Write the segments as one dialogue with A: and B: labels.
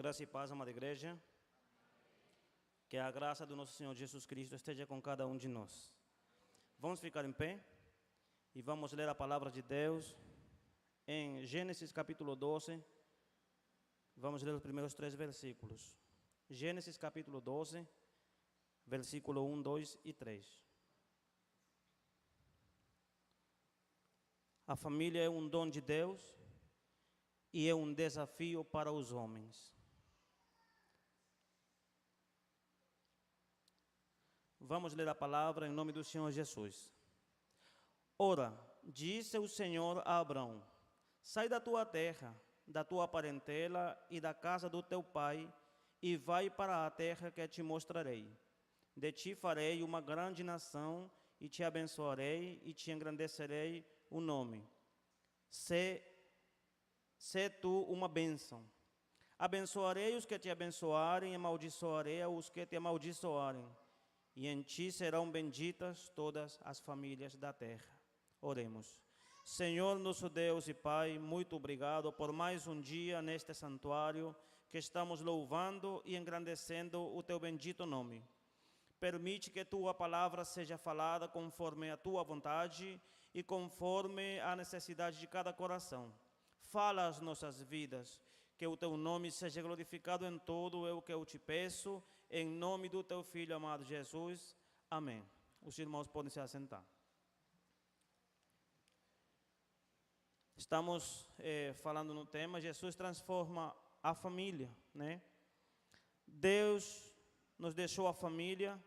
A: Graça e paz, amada igreja. Que a graça do nosso Senhor Jesus Cristo esteja com cada um de nós. Vamos ficar em pé e vamos ler a palavra de Deus em Gênesis capítulo 12. Vamos ler os primeiros 3 versículos. Gênesis capítulo 12, versículo 1, 2 e 3. A família é um dom de Deus e é um desafio para os homens. Vamos ler a palavra em nome do Senhor Jesus. Ora, disse o Senhor a Abrão: sai da tua terra, da tua parentela e da casa do teu pai, e vai para a terra que te mostrarei. De ti farei uma grande nação, e te abençoarei, e te engrandecerei o nome. Sê tu uma bênção. Abençoarei os que te abençoarem, e amaldiçoarei os que te amaldiçoarem. E em ti serão benditas todas as famílias da terra. Oremos. Senhor, nosso Deus e Pai, muito obrigado por mais um dia neste santuário que estamos louvando e engrandecendo o teu bendito nome. Permite que tua palavra seja falada conforme a tua vontade e conforme a necessidade de cada coração. Fala as nossas vidas, que o teu nome seja glorificado em todo, é o que eu te peço, em nome do teu Filho amado Jesus. Amém. Os irmãos podem se assentar. Estamos falando no tema, Jesus transforma a família, né? Deus nos deixou a família,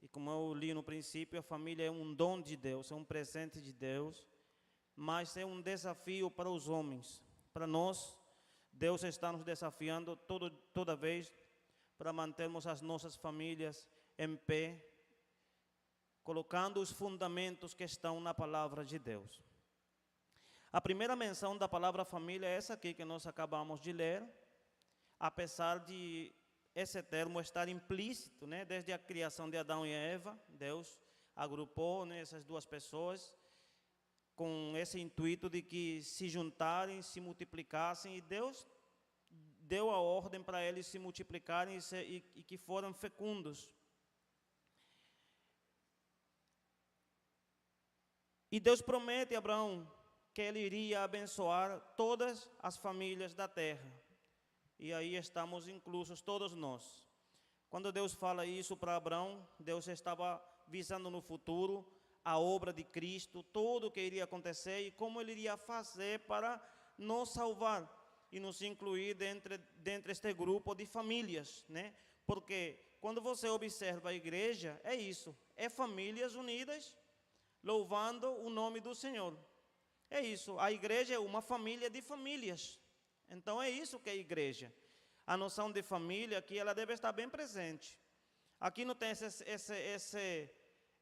A: e como eu li no princípio, a família é um dom de Deus, é um presente de Deus, mas é um desafio para os homens, para nós. Deus está nos desafiando toda vez para mantermos as nossas famílias em pé, colocando os fundamentos que estão na palavra de Deus. A primeira menção da palavra família é essa aqui que nós acabamos de ler, apesar de esse termo estar implícito, né? Desde a criação de Adão e Eva, Deus agrupou, né, essas duas pessoas com esse intuito de que se juntarem, se multiplicassem, e Deus deu a ordem para eles se multiplicarem e que foram fecundos. E Deus promete a Abraão que ele iria abençoar todas as famílias da terra. E aí estamos inclusos todos nós. Quando Deus fala isso para Abraão, Deus estava visando no futuro a obra de Cristo, tudo o que iria acontecer e como ele iria fazer para nos salvar e nos incluir dentro este grupo de famílias, né? Porque quando você observa a igreja, é isso, é famílias unidas, louvando o nome do Senhor. É isso, a igreja é uma família de famílias. Então é isso que é a igreja. A noção de família aqui, ela deve estar bem presente. Aqui não tem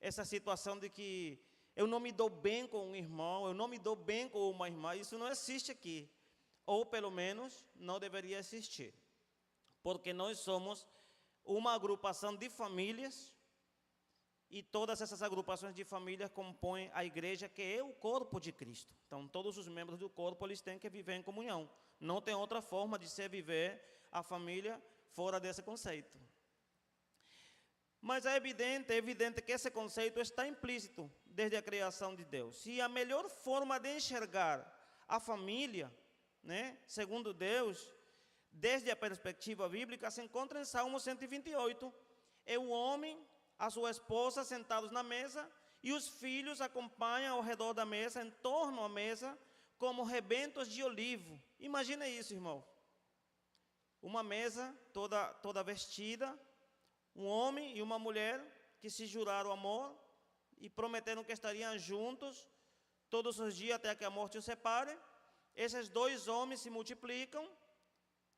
A: essa situação de que eu não me dou bem com um irmão, eu não me dou bem com uma irmã. Isso não existe aqui. Ou pelo menos não deveria existir. Porque nós somos uma agrupação de famílias e todas essas agrupações de famílias compõem a igreja, que é o corpo de Cristo. Então todos os membros do corpo, eles têm que viver em comunhão. Não tem outra forma de se viver a família fora desse conceito. Mas é evidente que esse conceito está implícito desde a criação de Deus. E a melhor forma de enxergar a família, né, segundo Deus, desde a perspectiva bíblica, se encontra em Salmo 128. É o homem, a sua esposa sentados na mesa, e os filhos acompanham ao redor da mesa, em torno à mesa, como rebentos de olivo. Imagina isso, irmão. Uma mesa toda vestida, um homem e uma mulher que se juraram amor e prometeram que estariam juntos todos os dias até que a morte os separe. Esses dois homens se multiplicam,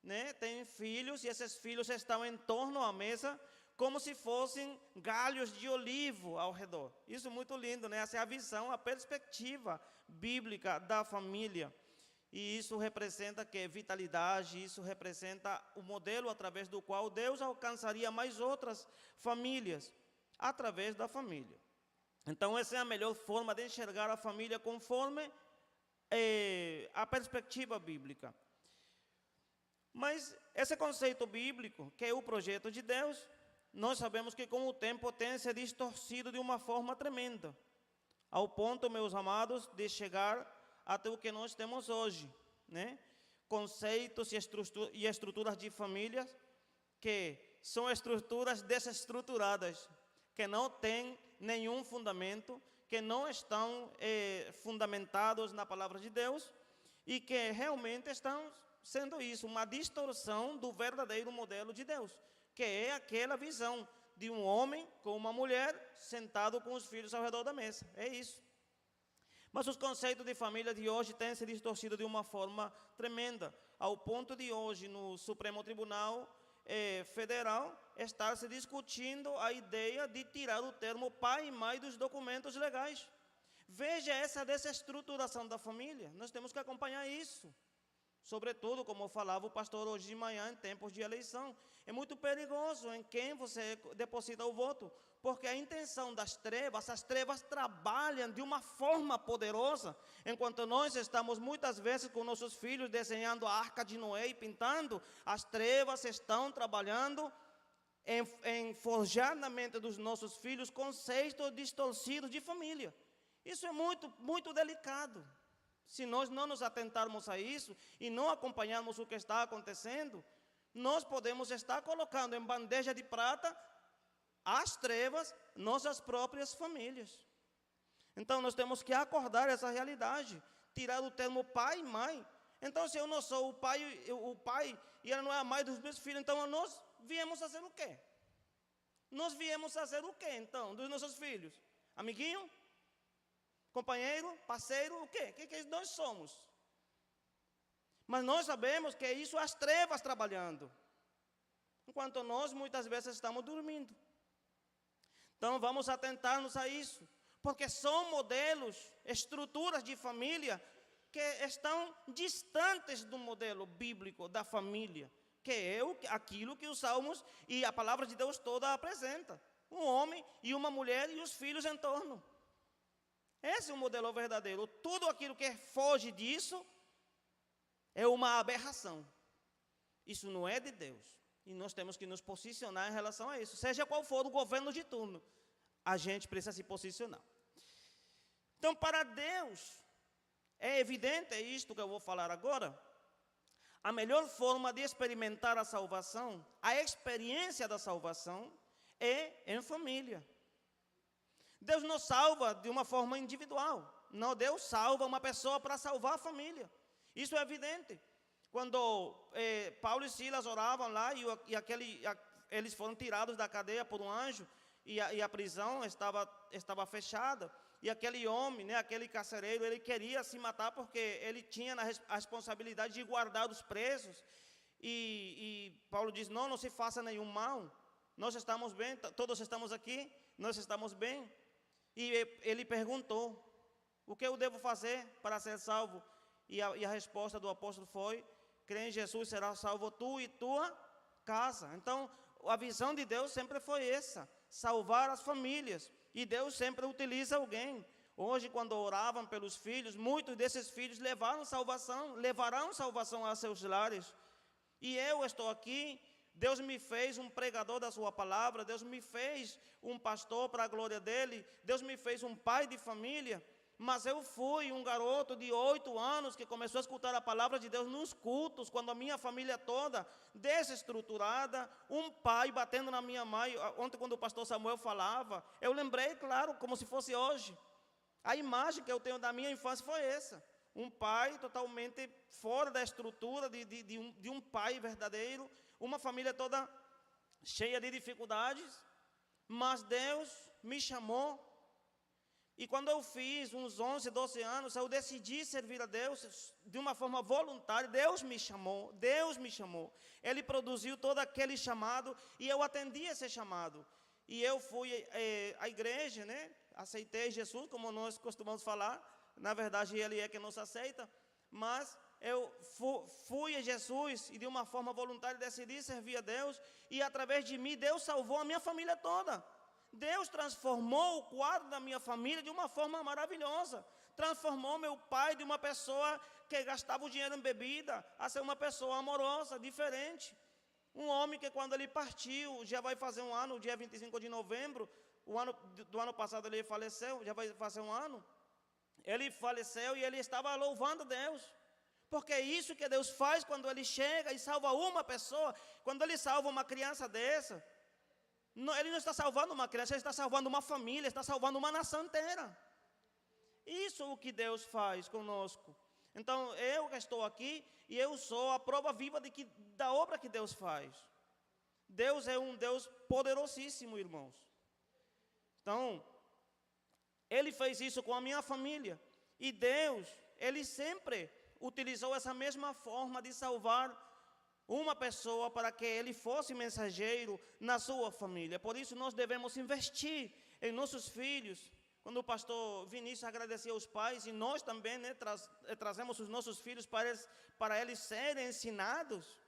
A: né? Têm filhos, e esses filhos estão em torno à mesa como se fossem galhos de olivo ao redor. Isso é muito lindo, né? Essa é a visão, a perspectiva bíblica da família. E isso representa que vitalidade, isso representa o modelo através do qual Deus alcançaria mais outras famílias, através da família. Então essa é a melhor forma de enxergar a família conforme a perspectiva bíblica. Mas esse conceito bíblico, que é o projeto de Deus, nós sabemos que com o tempo tem se distorcido de uma forma tremenda, ao ponto, meus amados, de chegar até o que nós temos hoje, né? Conceitos e estruturas de famílias que são estruturas desestruturadas, que não têm nenhum fundamento, que não estão fundamentados na palavra de Deus e que realmente estão sendo isso, uma distorção do verdadeiro modelo de Deus, que é aquela visão de um homem com uma mulher sentado com os filhos ao redor da mesa. É isso. Mas os conceitos de família de hoje têm se distorcido de uma forma tremenda, ao ponto de hoje, no Supremo Tribunal Federal, estar se discutindo a ideia de tirar o termo pai e mãe dos documentos legais. Veja essa desestruturação da família, nós temos que acompanhar isso. Sobretudo, como falava o pastor hoje de manhã, em tempos de eleição. É muito perigoso em quem você deposita o voto, porque a intenção das trevas, as trevas trabalham de uma forma poderosa, enquanto nós estamos muitas vezes com nossos filhos desenhando a Arca de Noé e pintando, as trevas estão trabalhando em forjar na mente dos nossos filhos conceitos distorcidos de família. Isso é muito, muito delicado. Se nós não nos atentarmos a isso e não acompanharmos o que está acontecendo, nós podemos estar colocando em bandeja de prata as trevas, nossas próprias famílias. Então, nós temos que acordar essa realidade, tirar o termo pai e mãe. Então, se eu não sou o pai e ela não é a mãe dos meus filhos, então nós viemos fazer o quê? Nós viemos fazer o quê, então, dos nossos filhos? Amiguinho? Companheiro, parceiro, o quê? O que nós somos? Mas nós sabemos que é isso as trevas trabalhando, enquanto nós muitas vezes estamos dormindo. Então vamos atentar-nos a isso, porque são modelos, estruturas de família que estão distantes do modelo bíblico da família, que é aquilo que os Salmos e a palavra de Deus toda apresenta. Um homem e uma mulher e os filhos em torno. Esse é o modelo verdadeiro. Tudo aquilo que foge disso é uma aberração. Isso não é de Deus. E nós temos que nos posicionar em relação a isso. Seja qual for o governo de turno, a gente precisa se posicionar. Então, para Deus, é evidente isto que eu vou falar agora. A melhor forma de experimentar a salvação, a experiência da salvação, é em família. Deus não salva de uma forma individual. Não, Deus salva uma pessoa para salvar a família. Isso é evidente. Quando Paulo e Silas oravam lá eles foram tirados da cadeia por um anjo e a prisão estava fechada. E aquele homem, aquele carcereiro, ele queria se matar porque ele tinha a responsabilidade de guardar os presos. E Paulo diz, não se faça nenhum mal. Nós estamos bem, todos estamos aqui, nós estamos bem. E ele perguntou, o que eu devo fazer para ser salvo? E a resposta do apóstolo foi, crê em Jesus, será salvo tu e tua casa. Então, a visão de Deus sempre foi essa, salvar as famílias. E Deus sempre utiliza alguém. Hoje, quando oravam pelos filhos, muitos desses filhos levarão salvação a seus lares. E eu estou aqui, Deus me fez um pregador da sua palavra, Deus me fez um pastor para a glória dele, Deus me fez um pai de família, mas eu fui um garoto de 8 anos que começou a escutar a palavra de Deus nos cultos, quando a minha família toda desestruturada, um pai batendo na minha mãe. Ontem, quando o pastor Samuel falava, eu lembrei, claro, como se fosse hoje. A imagem que eu tenho da minha infância foi essa. Um pai totalmente fora da estrutura de um pai verdadeiro, uma família toda cheia de dificuldades, mas Deus me chamou. E quando eu fiz uns 11, 12 anos, eu decidi servir a Deus de uma forma voluntária. Deus me chamou. Ele produziu todo aquele chamado e eu atendi esse chamado. E eu fui à igreja, aceitei Jesus, como nós costumamos falar. Na verdade, Ele é que nos aceita, mas eu fui a Jesus e de uma forma voluntária decidi servir a Deus, e através de mim Deus salvou a minha família toda. Deus transformou o quadro da minha família de uma forma maravilhosa, transformou meu pai de uma pessoa que gastava o dinheiro em bebida a ser uma pessoa amorosa, diferente. Um homem que quando ele partiu, já vai fazer um ano, dia 25 de novembro, do ano passado ele faleceu, já vai fazer um ano. Ele faleceu e ele estava louvando Deus. Porque é isso que Deus faz quando Ele chega e salva uma pessoa. Quando Ele salva uma criança dessa, Ele não está salvando uma criança, Ele está salvando uma família, está salvando uma nação inteira. Isso é o que Deus faz conosco. Então, eu que estou aqui, e eu sou a prova viva da obra que Deus faz. Deus é um Deus poderosíssimo, irmãos. Então, Ele fez isso com a minha família. E Deus, Ele sempre utilizou essa mesma forma de salvar uma pessoa para que ele fosse mensageiro na sua família. Por isso nós devemos investir em nossos filhos. Quando o pastor Vinícius agradecia aos pais, e nós também, né, trazemos os nossos filhos para eles serem ensinados,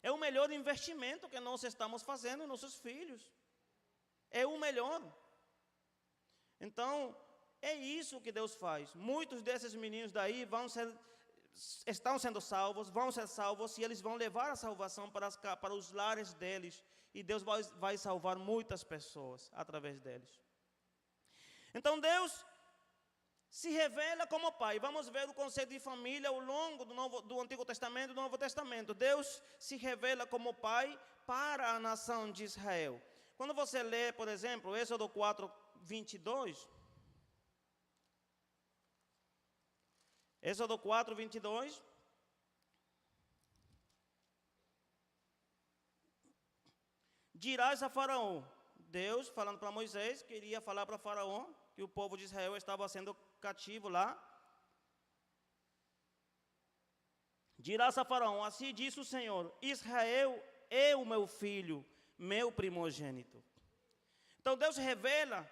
A: é o melhor investimento que nós estamos fazendo em nossos filhos. É o melhor. Então, é isso que Deus faz. Muitos desses meninos daí estão sendo salvos, vão ser salvos, e eles vão levar a salvação para os lares deles. E Deus vai salvar muitas pessoas através deles. Então Deus se revela como Pai. Vamos ver o conceito de família ao longo do Antigo Testamento e do Novo Testamento. Deus se revela como Pai para a nação de Israel. Quando você lê, por exemplo, Êxodo 4, 22... Êxodo 4, 22. Dirás a Faraó. Deus, falando para Moisés, queria falar para Faraó que o povo de Israel estava sendo cativo lá. Dirás a Faraó, assim diz o Senhor, Israel é o meu filho, meu primogênito. Então Deus revela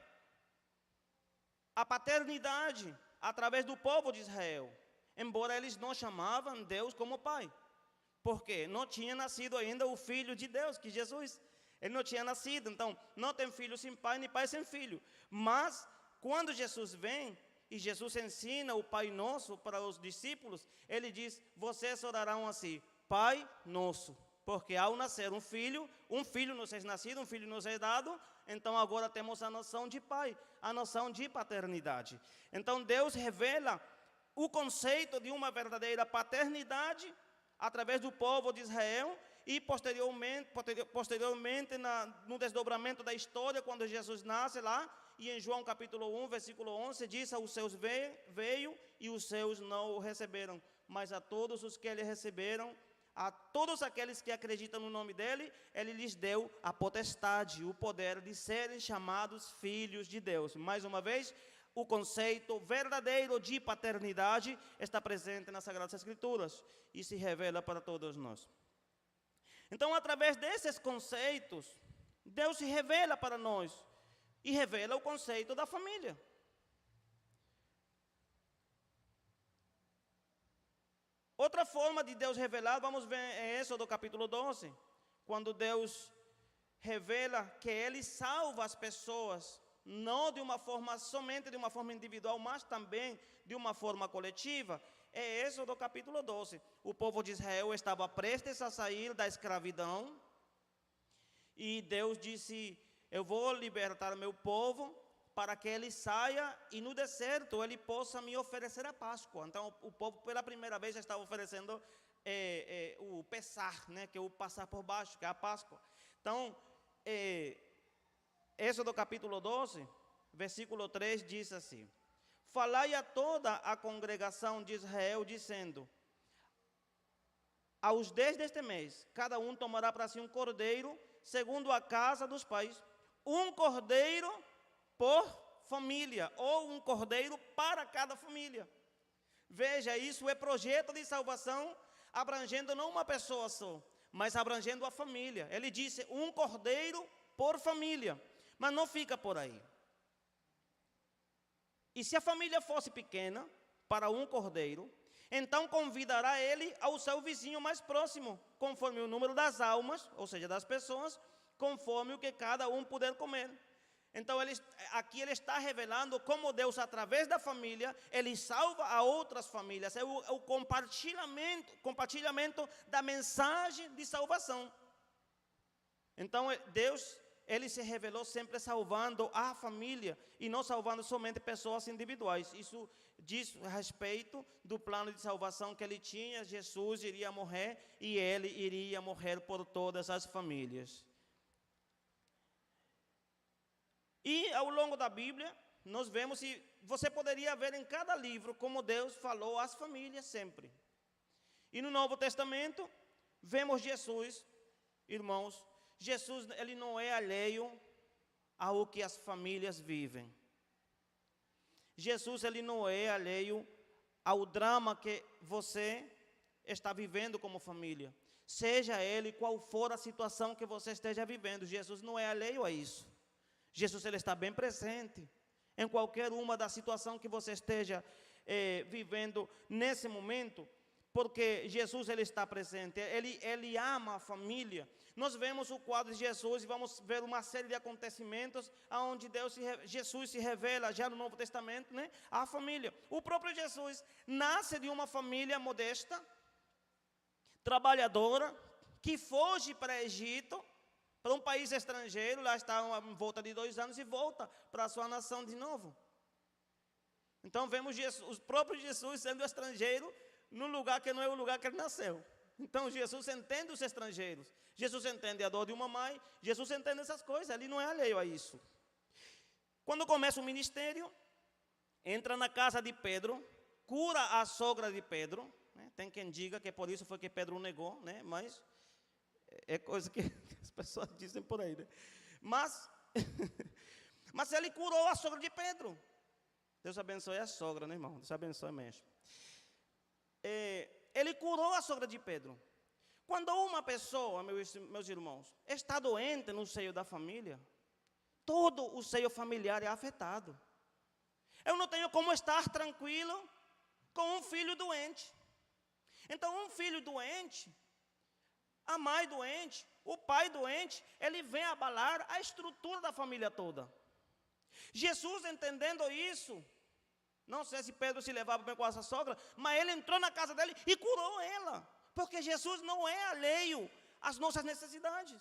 A: a paternidade através do povo de Israel, embora eles não chamavam Deus como Pai, porque não tinha nascido ainda o Filho de Deus, que Jesus, ele não tinha nascido. Então não tem filho sem pai, nem pai sem filho. Mas quando Jesus vem e Jesus ensina o Pai Nosso para os discípulos, ele diz, vocês orarão assim, Pai Nosso, porque ao nascer um filho nos é nascido, um filho nos é dado. Então agora temos a noção de pai, a noção de paternidade. Então Deus revela o conceito de uma verdadeira paternidade através do povo de Israel, e posteriormente no desdobramento da história, quando Jesus nasce lá, e em João capítulo 1, versículo 11, diz, aos seus veio e os seus não o receberam, mas a todos os que ele receberam, a todos aqueles que acreditam no nome dele, ele lhes deu a potestade, o poder de serem chamados filhos de Deus. Mais uma vez, o conceito verdadeiro de paternidade está presente nas Sagradas Escrituras e se revela para todos nós. Então, através desses conceitos, Deus se revela para nós e revela o conceito da família. Outra forma de Deus revelar, vamos ver em Êxodo capítulo 12, quando Deus revela que Ele salva as pessoas, não somente de uma forma individual, mas também de uma forma coletiva. É Êxodo capítulo 12. O povo de Israel estava prestes a sair da escravidão, e Deus disse, eu vou libertar meu povo, para que ele saia e no deserto ele possa me oferecer a Páscoa. Então o povo pela primeira vez já estava oferecendo o pesar, né, que é o passar por baixo, que é a Páscoa. Então, Êxodo capítulo 12, versículo 3 diz assim, falai a toda a congregação de Israel, dizendo, aos 10 deste mês, cada um tomará para si um cordeiro, segundo a casa dos pais, um cordeiro por família, ou um cordeiro para cada família. Veja, isso é projeto de salvação, abrangendo não uma pessoa só, mas abrangendo a família. Ele disse um cordeiro por família, mas não fica por aí. E se a família fosse pequena, para um cordeiro, então convidará ele ao seu vizinho mais próximo, conforme o número das almas, ou seja, das pessoas, conforme o que cada um puder comer. Então, aqui ele está revelando como Deus, através da família, ele salva a outras famílias. É o compartilhamento da mensagem de salvação. Então, Deus, ele se revelou sempre salvando a família e não salvando somente pessoas individuais. Isso diz a respeito do plano de salvação que ele tinha. Jesus iria morrer e ele iria morrer por todas as famílias. E ao longo da Bíblia, nós vemos, e você poderia ver em cada livro como Deus falou às famílias sempre. E no Novo Testamento, vemos Jesus, irmãos, Jesus, ele não é alheio ao que as famílias vivem. Jesus, ele não é alheio ao drama que você está vivendo como família. Seja ele qual for a situação que você esteja vivendo, Jesus não é alheio a isso. Jesus, ele está bem presente em qualquer uma da situação que você esteja vivendo nesse momento, porque Jesus, ele está presente, ele ama a família. Nós vemos o quadro de Jesus e vamos ver uma série de acontecimentos onde Jesus se revela já no Novo Testamento, né, à família. O próprio Jesus nasce de uma família modesta, trabalhadora, que foge para Egito, para um país estrangeiro, lá está em volta de 2 anos e volta para a sua nação de novo. Então vemos Jesus, o próprio Jesus sendo estrangeiro num lugar que não é o lugar que ele nasceu. Então Jesus entende os estrangeiros, Jesus entende a dor de uma mãe, Jesus entende essas coisas, ele não é alheio a isso. Quando começa o ministério, entra na casa de Pedro, cura a sogra de Pedro, né? Tem quem diga que por isso foi que Pedro o negou, né? Mas é coisa que as pessoas dizem por aí, né? Mas ele curou a sogra de Pedro. Deus abençoe a sogra, né, irmão? Deus abençoe mesmo. Ele curou a sogra de Pedro. Quando uma pessoa, meus irmãos, está doente no seio da família, todo o seio familiar é afetado. Eu não tenho como estar tranquilo com um filho doente. Então, um filho doente, a mãe doente, o pai doente, ele vem abalar a estrutura da família toda. Jesus, entendendo isso, não sei se Pedro se levava bem com essa sogra, mas ele entrou na casa dele e curou ela, porque Jesus não é alheio às nossas necessidades.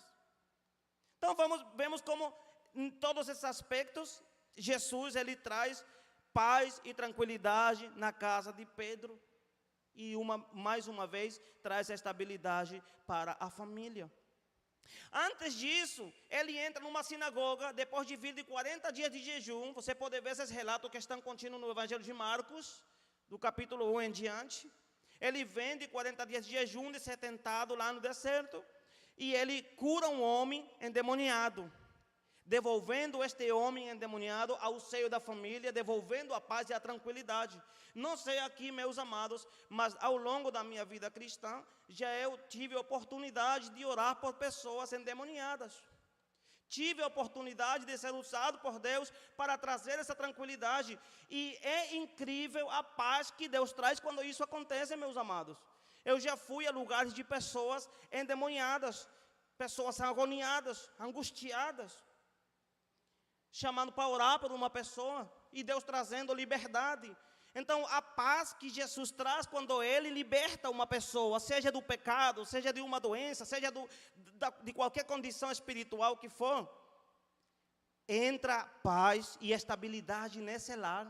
A: Então vemos como em todos esses aspectos, Jesus, ele traz paz e tranquilidade na casa de Pedro. E mais uma vez, traz a estabilidade para a família. Antes disso, ele entra numa sinagoga, depois de vir de 40 dias de jejum. Você pode ver esses relatos que estão contínuos no Evangelho de Marcos, do capítulo 1 em diante. Ele vem de 40 dias de jejum, de ser tentado lá no deserto, e ele cura um homem endemoniado, devolvendo este homem endemoniado ao seio da família, devolvendo a paz e a tranquilidade. Não sei aqui, meus amados, mas ao longo da minha vida cristã, já eu tive a oportunidade de orar por pessoas endemoniadas. Tive a oportunidade de ser usado por Deus para trazer essa tranquilidade. E é incrível a paz que Deus traz quando isso acontece, meus amados. Eu já fui a lugares de pessoas endemoniadas, pessoas agoniadas, angustiadas, chamando para orar por uma pessoa, e Deus trazendo liberdade. Então, a paz que Jesus traz quando Ele liberta uma pessoa, seja do pecado, seja de uma doença, seja de qualquer condição espiritual que for, entra paz e estabilidade nesse lar.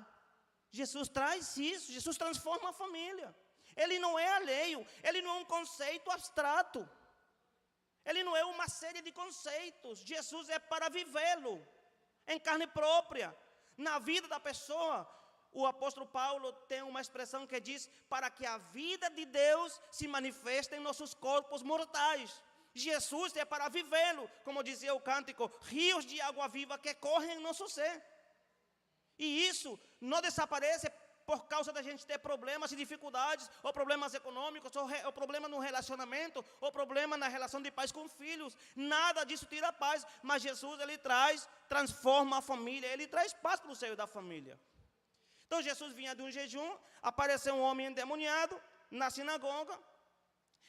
A: Jesus traz isso, Jesus transforma a família. Ele não é alheio, Ele não é um conceito abstrato. Ele não é uma série de conceitos. Jesus é para vivê-lo em carne própria, na vida da pessoa. O apóstolo Paulo tem uma expressão que diz: para que a vida de Deus se manifeste em nossos corpos mortais. Jesus é para vivê-lo, como dizia o cântico, rios de água viva que correm em nosso ser. E isso não desaparece por causa da gente ter problemas e dificuldades, ou problemas econômicos, ou problema no relacionamento, ou problema na relação de pais com filhos. Nada disso tira a paz, mas Jesus, ele transforma a família, ele traz paz para o seio da família. Então Jesus vinha de um jejum, apareceu um homem endemoniado na sinagoga.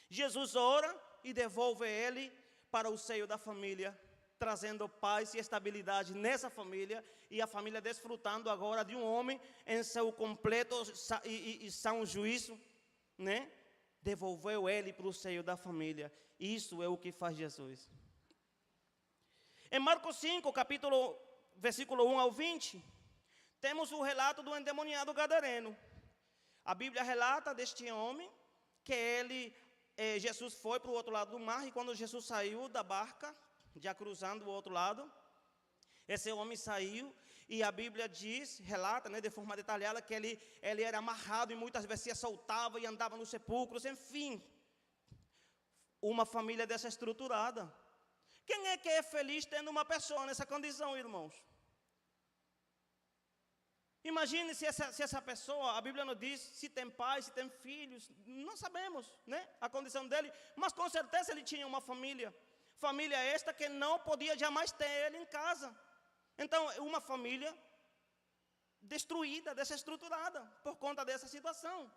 A: Jesus ora e devolve ele para o seio da família trazendo paz e estabilidade nessa família, e a família desfrutando agora de um homem em seu completo e são juízo, né? Devolveu ele para o seio da família. Isso é o que faz Jesus. Em Marcos 5, versículo 1 ao 20, temos o relato do endemoniado gadareno. A Bíblia relata deste homem que Jesus foi para o outro lado do mar, e quando Jesus saiu da barca, já cruzando o outro lado, esse homem saiu, e a Bíblia relata, né, de forma detalhada, que ele era amarrado e muitas vezes se soltava e andava nos sepulcros, enfim, uma família dessa estruturada. Quem é que é feliz tendo uma pessoa nessa condição, irmãos? Imagine se essa pessoa, a Bíblia nos diz se tem pai, se tem filhos, não sabemos, né, a condição dele, mas com certeza ele tinha uma família. Família esta que não podia jamais ter ele em casa. Então, uma família destruída, desestruturada, por conta dessa situação.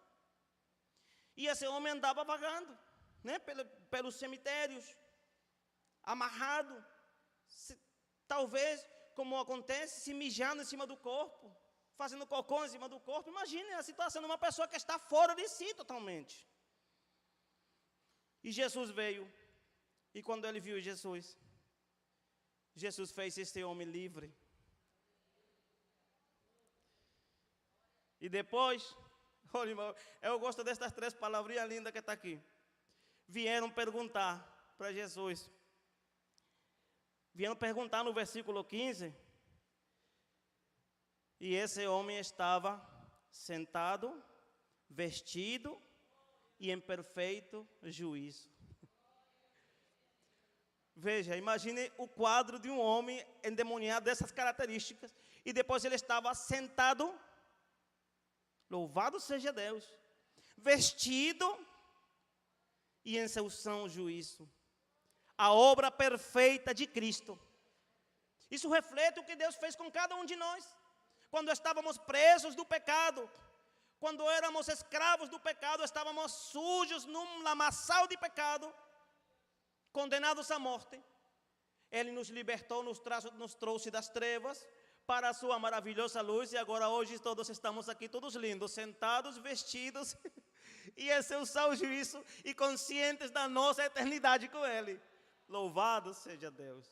A: E esse homem andava vagando, né, pelos cemitérios, amarrado, talvez, como acontece, se mijando em cima do corpo, fazendo cocô em cima do corpo. Imagine a situação de uma pessoa que está fora de si totalmente. E Jesus veio. E quando ele viu Jesus fez este homem livre. E depois, olha, irmão, eu gosto destas 3 palavrinhas lindas que está aqui. Vieram perguntar para Jesus. Vieram perguntar no versículo 15. E esse homem estava sentado, vestido e em perfeito juízo. Veja, imagine o quadro de um homem endemoniado dessas características, e depois ele estava sentado, louvado seja Deus, vestido e em seu são juízo. A obra perfeita de Cristo. Isso reflete o que Deus fez com cada um de nós. Quando estávamos presos do pecado, quando éramos escravos do pecado, estávamos sujos num lamaçal de pecado, condenados à morte. Ele nos libertou, nos trouxe das trevas para a sua maravilhosa luz, e agora hoje todos estamos aqui, todos lindos, sentados, vestidos, e em seu são juízo, e conscientes da nossa eternidade com Ele. Louvado seja Deus.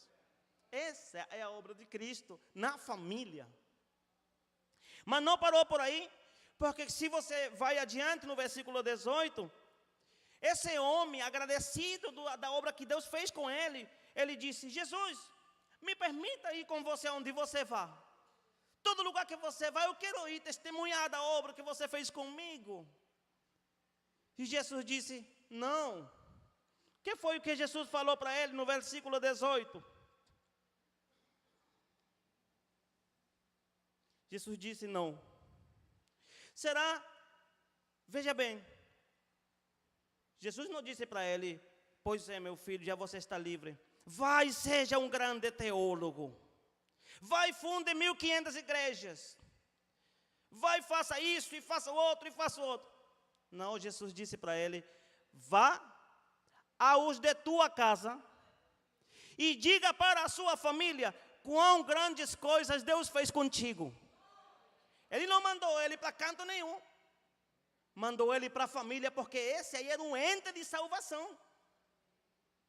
A: Essa é a obra de Cristo na família. Mas não parou por aí, porque se você vai adiante no versículo 18, esse homem, agradecido da obra que Deus fez com ele, ele disse: Jesus, me permita ir com você onde você vá. Todo lugar que você vai, eu quero ir testemunhar da obra que você fez comigo. E Jesus disse: não. O que foi o que Jesus falou para ele no versículo 18? Jesus disse: não. Será? Veja bem. Jesus não disse para ele: pois é, meu filho, já você está livre. Vai, seja um grande teólogo. Vai, funde 1500 igrejas. Vai, faça isso, e faça o outro, e faça o outro. Não, Jesus disse para ele: vá aos de tua casa e diga para a sua família quão grandes coisas Deus fez contigo. Ele não mandou ele para canto nenhum. Mandou ele para a família, porque esse aí era um ente de salvação.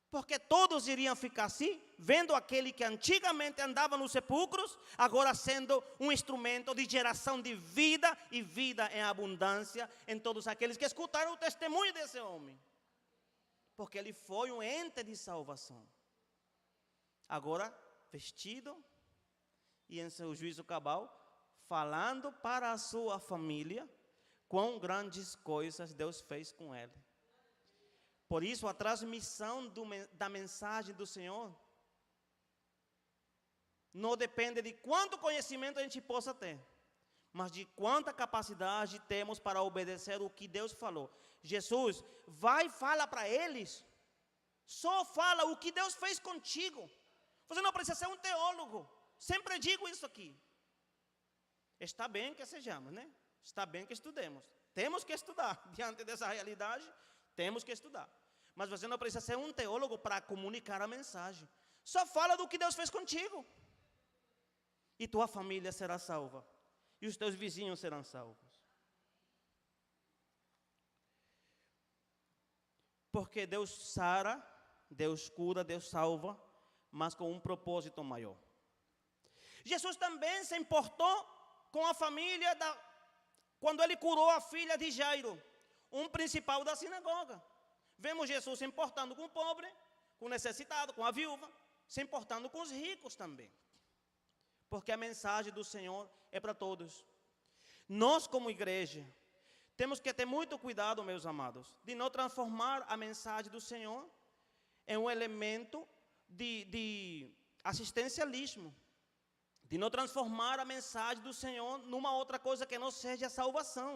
A: Porque todos iriam ficar assim, vendo aquele que antigamente andava nos sepulcros, agora sendo um instrumento de geração de vida, e vida em abundância em todos aqueles que escutaram o testemunho desse homem. Porque ele foi um ente de salvação. Agora, vestido e em seu juízo cabal, falando para a sua família quão grandes coisas Deus fez com ele. Por isso, a transmissão da mensagem do Senhor não depende de quanto conhecimento a gente possa ter, mas de quanta capacidade temos para obedecer o que Deus falou. Jesus, vai e fala para eles, só fala o que Deus fez contigo. Você não precisa ser um teólogo, sempre digo isso aqui. Está bem que sejamos, né? Está bem que estudemos. Temos que estudar. Diante dessa realidade, temos que estudar. Mas você não precisa ser um teólogo para comunicar a mensagem. Só fala do que Deus fez contigo. E tua família será salva. E os teus vizinhos serão salvos. Porque Deus sara, Deus cura, Deus salva, mas com um propósito maior. Jesus também se importou com a família quando ele curou a filha de Jairo, um principal da sinagoga. Vemos Jesus se importando com o pobre, com o necessitado, com a viúva, se importando com os ricos também. Porque a mensagem do Senhor é para todos. Nós, como igreja, temos que ter muito cuidado, meus amados, de não transformar a mensagem do Senhor em um elemento de assistencialismo. De não transformar a mensagem do Senhor numa outra coisa que não seja a salvação.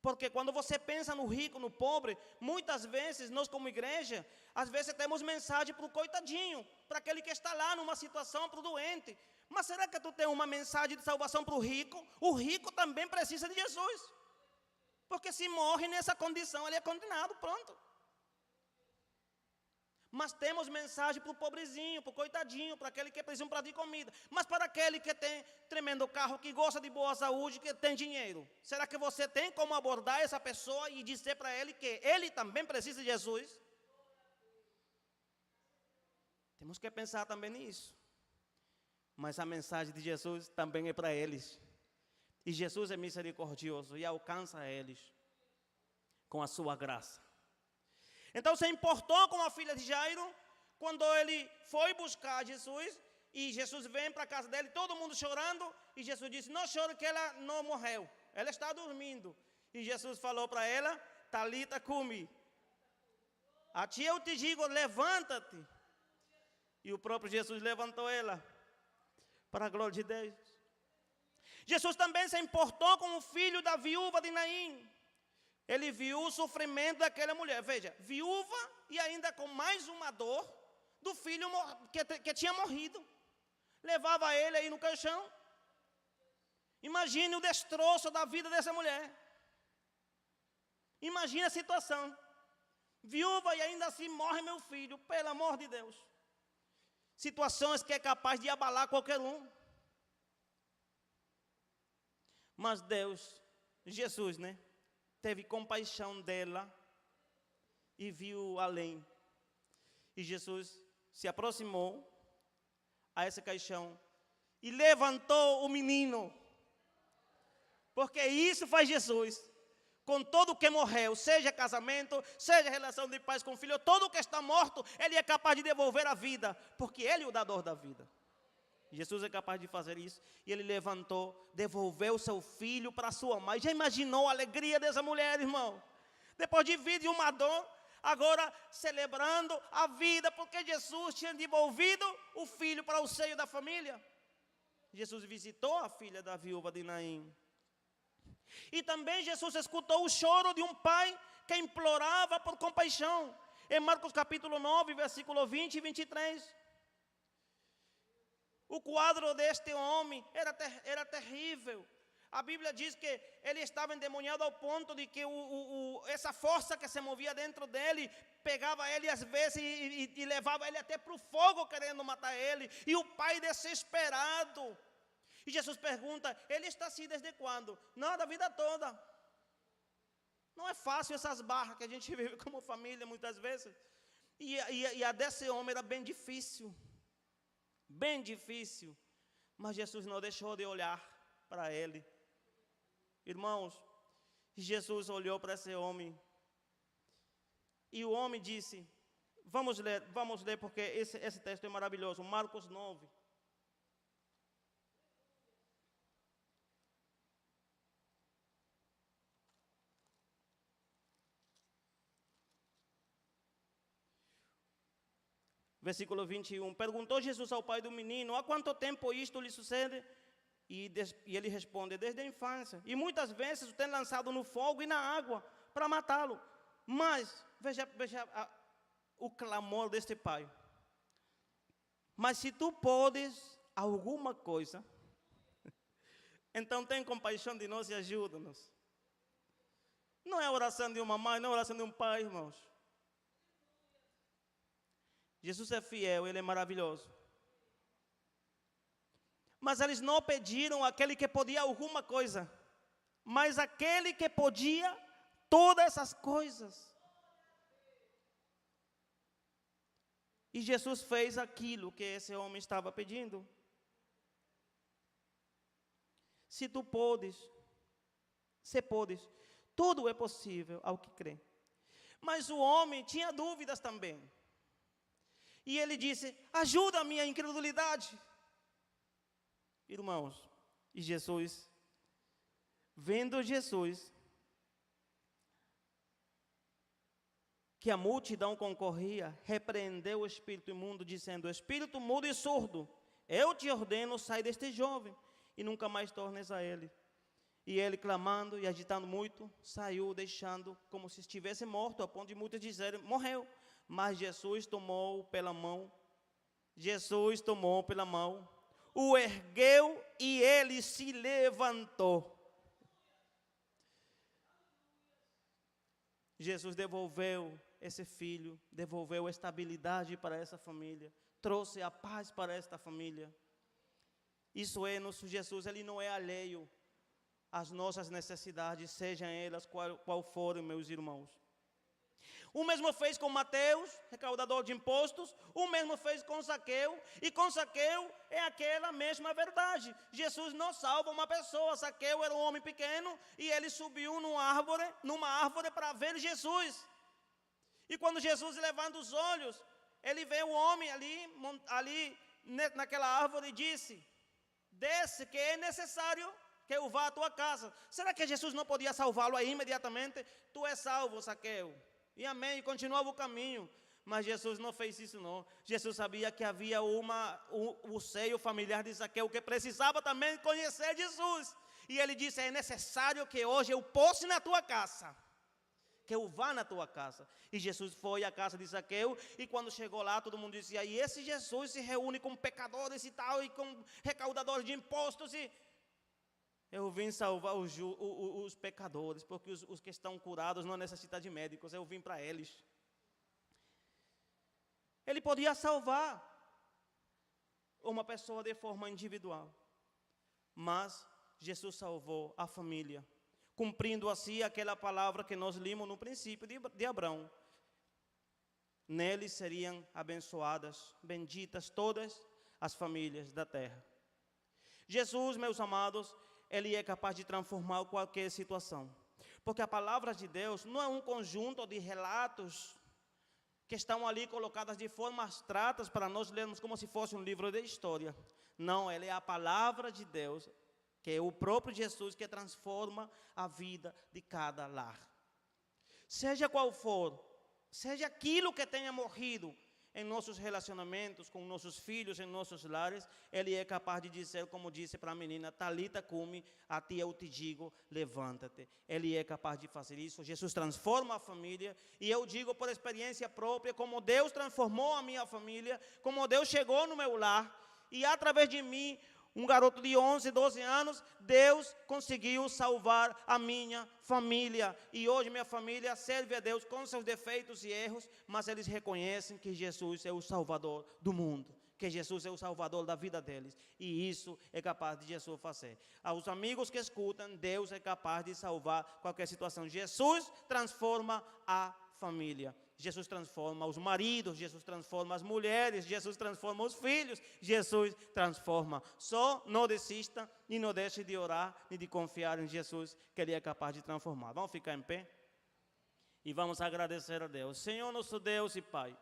A: Porque quando você pensa no rico, no pobre, muitas vezes nós como igreja, às vezes temos mensagem para o coitadinho, para aquele que está lá numa situação, para o doente. Mas será que tu tem uma mensagem de salvação para o rico? O rico também precisa de Jesus. Porque se morre nessa condição, ele é condenado, pronto. Mas temos mensagem para o pobrezinho, para o coitadinho, para aquele que precisa de um prato de comida. Mas para aquele que tem tremendo carro, que gosta de boa saúde, que tem dinheiro. Será que você tem como abordar essa pessoa e dizer para ele que ele também precisa de Jesus? Temos que pensar também nisso. Mas a mensagem de Jesus também é para eles. E Jesus é misericordioso e alcança eles com a sua graça. Então se importou com a filha de Jairo, quando ele foi buscar Jesus, e Jesus vem para a casa dele, todo mundo chorando, e Jesus disse, não chore que ela não morreu, ela está dormindo. E Jesus falou para ela, Talita cumi, a ti eu te digo, levanta-te. E o próprio Jesus levantou ela, para a glória de Deus. Jesus também se importou com o filho da viúva de Naim. Ele viu o sofrimento daquela mulher. Veja, viúva e ainda com mais uma dor do filho que tinha morrido. Levava ele aí no caixão. Imagine o destroço da vida dessa mulher. Imagine a situação. Viúva e ainda assim morre meu filho, pelo amor de Deus. Situações que é capaz de abalar qualquer um. Mas Deus, Jesus, né? Teve compaixão dela e viu além. E Jesus se aproximou a esse caixão e levantou o menino. Porque isso faz Jesus. Com todo que morreu, seja casamento, seja relação de pais com filho, todo que está morto, ele é capaz de devolver a vida. Porque ele é o dador da vida. Jesus é capaz de fazer isso. E ele levantou, devolveu seu filho para sua mãe. Já imaginou a alegria dessa mulher, irmão? Depois de vir de uma dor, agora celebrando a vida, porque Jesus tinha devolvido o filho para o seio da família. Jesus visitou a filha da viúva de Naim. E também Jesus escutou o choro de um pai que implorava por compaixão. Em Marcos capítulo 9, versículo 20 e 23. O quadro deste homem era terrível. A Bíblia diz que ele estava endemoniado ao ponto de que essa força que se movia dentro dele pegava ele às vezes e levava ele até para o fogo querendo matar ele. E o pai desesperado. E Jesus pergunta, ele está assim desde quando? Não, da vida toda. Não é fácil essas barras que a gente vive como família muitas vezes. E a desse homem era bem difícil. Bem difícil, mas Jesus não deixou de olhar para ele. Irmãos, Jesus olhou para esse homem e o homem disse, vamos ler porque esse texto é maravilhoso, Marcos 9. Versículo 21, perguntou Jesus ao pai do menino, há quanto tempo isto lhe sucede? E ele responde, desde a infância. E muitas vezes o tem lançado no fogo e na água para matá-lo. Mas, veja o clamor deste pai. Mas se tu podes alguma coisa, então tem compaixão de nós e ajuda-nos. Não é oração de uma mãe, não é oração de um pai, irmãos. Jesus é fiel, Ele é maravilhoso. Mas eles não pediram aquele que podia alguma coisa, mas aquele que podia todas essas coisas. E Jesus fez aquilo que esse homem estava pedindo. Se tu podes, se podes, tudo é possível ao que crê. Mas o homem tinha dúvidas também. E ele disse: ajuda a minha incredulidade. Irmãos, e Jesus, vendo Jesus, que a multidão concorria, repreendeu o espírito imundo, dizendo: espírito mudo e surdo, eu te ordeno, sai deste jovem, e nunca mais tornes a ele. E ele, clamando e agitando muito, saiu, deixando como se estivesse morto, a ponto de muitos dizerem: morreu. Mas Jesus tomou pela mão, o ergueu e ele se levantou. Jesus devolveu esse filho, devolveu a estabilidade para essa família, trouxe a paz para esta família. Isso é, nosso Jesus, Ele não é alheio às nossas necessidades, sejam elas qual forem, meus irmãos. O mesmo fez com Mateus, recaudador de impostos, o mesmo fez com Zaqueu, e com Zaqueu é aquela mesma verdade. Jesus não salva uma pessoa. Zaqueu era um homem pequeno e ele subiu numa árvore para ver Jesus. E quando Jesus levanta os olhos, ele vê o homem ali naquela árvore e disse: desce, que é necessário que eu vá à tua casa. Será que Jesus não podia salvá-lo aí imediatamente? Tu és salvo, Zaqueu. E amém, e continuava o caminho. Mas Jesus não fez isso não. Jesus sabia que havia o seio familiar de Zaqueu que precisava também conhecer Jesus. E ele disse: é necessário que hoje eu possa ir na tua casa, que eu vá na tua casa. E Jesus foi à casa de Zaqueu, e quando chegou lá, todo mundo dizia: e esse Jesus se reúne com pecadores e tal, e com recaudadores de impostos, e eu vim salvar os pecadores, porque os que estão curados não necessitam de médicos, eu vim para eles. Ele podia salvar uma pessoa de forma individual, mas Jesus salvou a família, cumprindo assim aquela palavra que nós lemos no princípio de Abraão. Neles seriam abençoadas, benditas todas as famílias da terra. Jesus, meus amados, Ele é capaz de transformar qualquer situação. Porque a palavra de Deus não é um conjunto de relatos que estão ali colocadas de forma abstrata para nós lermos como se fosse um livro de história. Não, ela é a palavra de Deus, que é o próprio Jesus que transforma a vida de cada lar. Seja qual for, seja aquilo que tenha morrido em nossos relacionamentos com nossos filhos, em nossos lares, Ele é capaz de dizer, como disse para a menina: Talita cumi, a ti eu te digo, levanta-te. Ele é capaz de fazer isso. Jesus transforma a família, e eu digo por experiência própria, como Deus transformou a minha família, como Deus chegou no meu lar, e através de mim, um garoto de 11, 12 anos, Deus conseguiu salvar a minha família. E hoje minha família serve a Deus com seus defeitos e erros, mas eles reconhecem que Jesus é o Salvador do mundo, que Jesus é o Salvador da vida deles. E isso é capaz de Jesus fazer. Aos amigos que escutam, Deus é capaz de salvar qualquer situação. Jesus transforma a família. Jesus transforma os maridos, Jesus transforma as mulheres, Jesus transforma os filhos, Jesus transforma. Só não desista e não deixe de orar e de confiar em Jesus, que Ele é capaz de transformar. Vamos ficar em pé e vamos agradecer a Deus. Senhor, nosso Deus e Pai,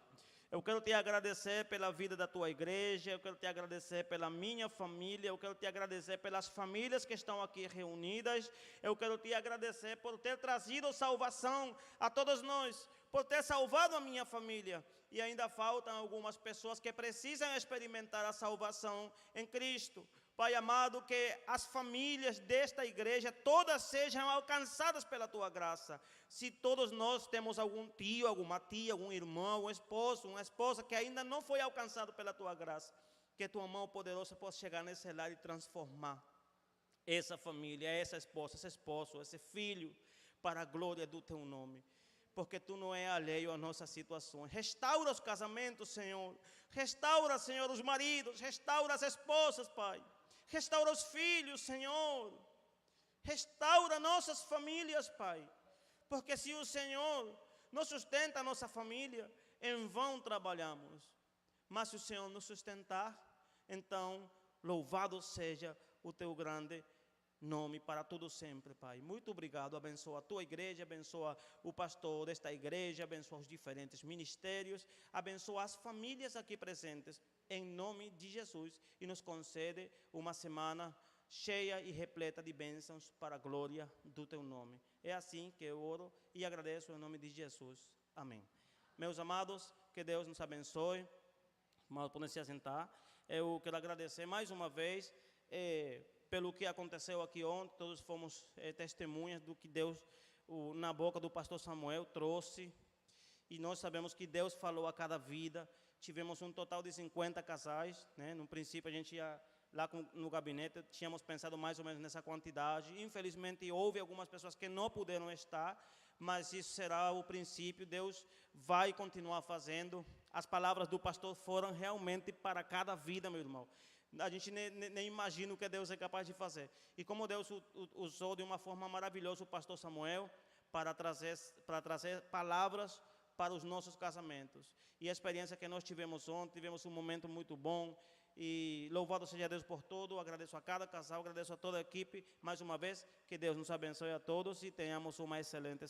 A: eu quero te agradecer pela vida da tua igreja, eu quero te agradecer pela minha família, eu quero te agradecer pelas famílias que estão aqui reunidas, eu quero te agradecer por ter trazido salvação a todos nós, por ter salvado a minha família. E ainda faltam algumas pessoas que precisam experimentar a salvação em Cristo. Pai amado, que as famílias desta igreja todas sejam alcançadas pela tua graça. Se todos nós temos algum tio, alguma tia, algum irmão, um esposo, uma esposa que ainda não foi alcançado pela tua graça, que tua mão poderosa possa chegar nesse lar e transformar essa família, essa esposa, esse esposo, esse filho, para a glória do teu nome. porque Tu não é alheio às nossas situações. Restaura os casamentos, Senhor. Restaura, Senhor, os maridos. Restaura as esposas, Pai. Restaura os filhos, Senhor. Restaura nossas famílias, Pai. Porque se o Senhor não sustenta a nossa família, em vão trabalhamos. Mas se o Senhor nos sustentar, então louvado seja o Teu grande nome para todo sempre, Pai. Muito obrigado. Abençoa a Tua igreja, abençoa o pastor desta igreja, abençoa os diferentes ministérios, abençoa as famílias aqui presentes, em nome de Jesus, e nos concede uma semana cheia e repleta de bênçãos para a glória do Teu nome. É assim que eu oro e agradeço em nome de Jesus. Amém. Meus amados, que Deus nos abençoe. Mas podem se assentar. Eu quero agradecer mais uma vez pelo que aconteceu aqui ontem. Todos fomos testemunhas do que Deus, na boca do pastor Samuel, trouxe. E nós sabemos que Deus falou a cada vida. Tivemos um total de 50 casais, né? No princípio, a gente ia lá no gabinete, tínhamos pensado mais ou menos nessa quantidade. Infelizmente, houve algumas pessoas que não puderam estar, mas isso será o princípio. Deus vai continuar fazendo. As palavras do pastor foram realmente para cada vida, meu irmão. A gente nem imagina o que Deus é capaz de fazer. E como Deus usou de uma forma maravilhosa o pastor Samuel para trazer palavras para os nossos casamentos. E a experiência que nós tivemos ontem, tivemos um momento muito bom. E louvado seja Deus por tudo. Agradeço a cada casal, agradeço a toda a equipe. Mais uma vez, que Deus nos abençoe a todos e tenhamos uma excelente